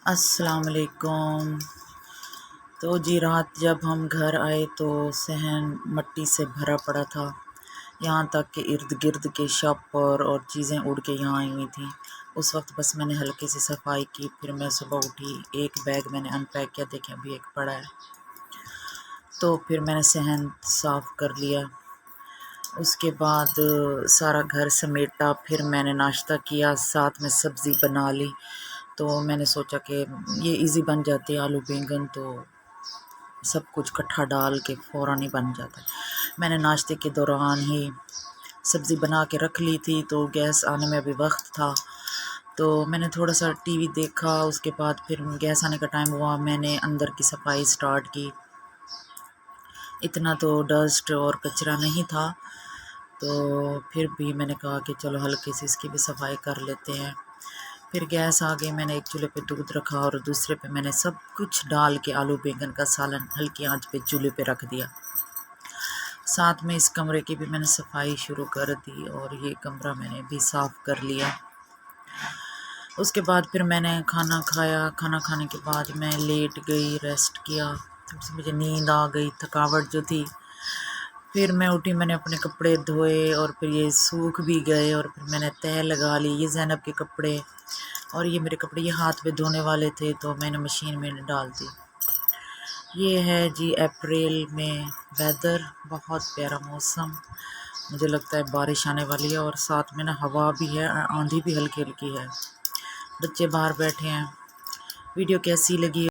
अस्सलाम वालेकुम। तो जी रात जब हम घर आए तो सहन मिट्टी से भरा पड़ा था, यहाँ तक कि इर्द गिर्द के छप्पर और चीज़ें उड़ के यहाँ आई हुई थी। उस वक्त बस मैंने हल्की सी सफाई की, फिर मैं सुबह उठी, एक बैग मैंने अनपैक किया, देखें अभी एक पड़ा है। तो फिर मैंने सहन साफ़ कर लिया। उसके बाद सारा घर समेटा, फिर मैंने नाश्ता किया, साथ में सब्ज़ी बना ली। तो मैंने सोचा कि ये इजी बन जाते हैं आलू बैंगन, तो सब कुछ इकट्ठा डाल के फ़ौरन ही बन जाता है। मैंने नाश्ते के दौरान ही सब्ज़ी बना के रख ली थी, तो गैस आने में अभी वक्त था, तो मैंने थोड़ा सा टीवी देखा। उसके बाद फिर गैस आने का टाइम हुआ, मैंने अंदर की सफाई स्टार्ट की। इतना तो डस्ट और कचरा नहीं था, तो फिर भी मैंने कहा कि चलो हल्की सी इसकी भी सफाई कर लेते हैं। फिर गैस आ गई, मैंने एक चूल्हे पे दूध रखा और दूसरे पे मैंने सब कुछ डाल के आलू बैंगन का सालन हल्की आंच पे चूल्हे पे रख दिया। साथ में इस कमरे की भी मैंने सफाई शुरू कर दी और ये कमरा मैंने भी साफ़ कर लिया। उसके बाद फिर मैंने खाना खाया। खाना खाने के बाद मैं लेट गई, रेस्ट किया। थोड़ी सी मुझे नींद आ गई, थकावट जो थी। फिर मैं उठी, मैंने अपने कपड़े धोए और फिर ये सूख भी गए और फिर मैंने तह लगा ली। ये ज़ैनब के कपड़े और ये मेरे कपड़े, ये हाथ पे धोने वाले थे, तो मैंने मशीन में डाल दी। ये है जी अप्रैल में वेदर, बहुत प्यारा मौसम। मुझे लगता है बारिश आने वाली है और साथ में ना हवा भी है, आंधी भी हल्की हल्की है। बच्चे बाहर बैठे हैं। वीडियो कैसी लगी?